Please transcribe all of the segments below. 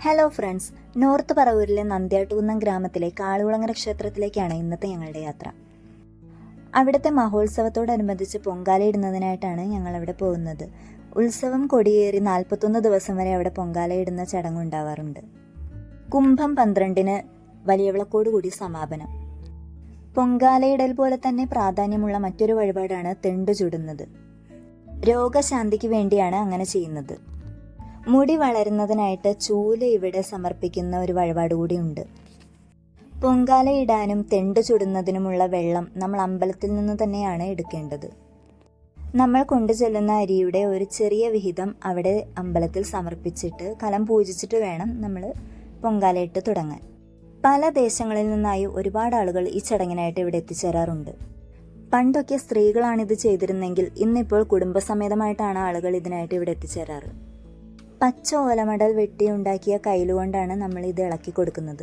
Hello friends, north പറവൂരിലെ Nandyattukunnam ഗ്രാമത്തിലെ കാളുകുളങ്ങര ക്ഷേത്രത്തിലേക്കാണ് ഇന്നത്തെ ഞങ്ങളുടെ യാത്ര. അവിടുത്തെ മഹോത്സവത്തോടനുബന്ധിച്ച് പൊങ്കാലയിടുന്നതിനായിട്ടാണ് ഞങ്ങൾ അവിടെ പോകുന്നത്. ഉത്സവം കൊടിയേറി 41 ദിവസം വരെ അവിടെ പൊങ്കാലയിടുന്ന ചടങ്ങുണ്ടാവാറുണ്ട്. കുംഭം 12-ന് വലിയ വിളക്കോടുകൂടി സമാപനം. പൊങ്കാലയിടൽ പോലെ തന്നെ പ്രാധാന്യമുള്ള മറ്റൊരു വഴിപാടാണ് തെണ്ടു ചുടുന്നത്. രോഗശാന്തിക്ക് വേണ്ടിയാണ് അങ്ങനെ ചെയ്യുന്നത്. മുടി വളരുന്നതിനായിട്ട് ചൂല് ഇവിടെ സമർപ്പിക്കുന്ന ഒരു വഴിപാട് കൂടിയുണ്ട്. പൊങ്കാലയിടാനും തെണ്ടു ചുടുന്നതിനുമുള്ള വെള്ളം നമ്മൾ അമ്പലത്തിൽ നിന്ന് തന്നെയാണ് എടുക്കേണ്ടത്. നമ്മൾ കൊണ്ടുചെല്ലുന്ന അരിയുടെ ഒരു ചെറിയ വിഹിതം അവിടെ അമ്പലത്തിൽ സമർപ്പിച്ചിട്ട് കലം പൂജിച്ചിട്ട് വേണം നമ്മൾ പൊങ്കാലയിട്ട് തുടങ്ങാൻ. പല ദേശങ്ങളിൽ നിന്നായി ഒരുപാട് ആളുകൾ ഈ ചടങ്ങിനായിട്ട് ഇവിടെ എത്തിച്ചേരാറുണ്ട്. പണ്ടൊക്കെ സ്ത്രീകളാണിത് ചെയ്തിരുന്നെങ്കിൽ ഇന്നിപ്പോൾ കുടുംബസമേതമായിട്ടാണ് ആളുകൾ ഇതിനായിട്ട് ഇവിടെ എത്തിച്ചേരാറ്. പച്ച ഓലമടൽ വെട്ടിയുണ്ടാക്കിയ കയ്യിലുകൊണ്ടാണ് നമ്മൾ ഇത് ഇളക്കി കൊടുക്കുന്നത്.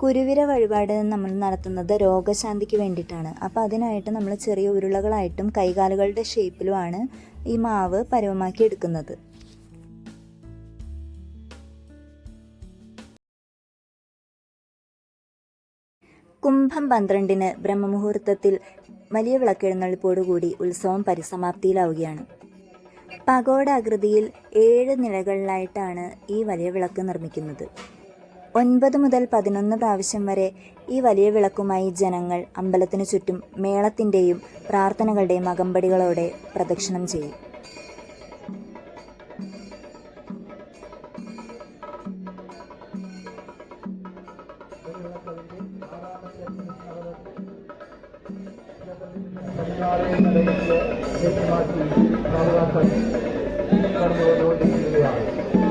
കുരുവിര വഴിപാട് നമ്മൾ നടത്തുന്നത് രോഗശാന്തിക്ക് വേണ്ടിയിട്ടാണ്. അപ്പോൾ അതിനായിട്ട് നമ്മൾ ചെറിയ ഉരുളകളായിട്ടും കൈകാലുകളുടെ ഷേപ്പിലുമാണ് ഈ മാവ് പരുവമാക്കി എടുക്കുന്നത്. കുംഭം 12-ന് ബ്രഹ്മമുഹൂർത്തത്തിൽ വലിയ വിളക്കെഴുന്നള്ളിപ്പോടുകൂടി ഉത്സവം പരിസമാപ്തിയിലാവുകയാണ്. പഗോഡ ആകൃതിയിൽ 7 നിലകളിലായിട്ടാണ് ഈ വലിയ വിളക്ക് നിർമ്മിക്കുന്നത്. 9 മുതൽ 11 പ്രാവശ്യം വരെ ഈ വലിയ വിളക്കുമായി ജനങ്ങൾ അമ്പലത്തിനു ചുറ്റും മേളത്തിൻ്റെയും പ്രാർത്ഥനകളുടെയും അകമ്പടികളോടെ പ്രദക്ഷിണം ചെയ്യും. കടന്നുകൊണ്ടിരിക്കുകയാണ്.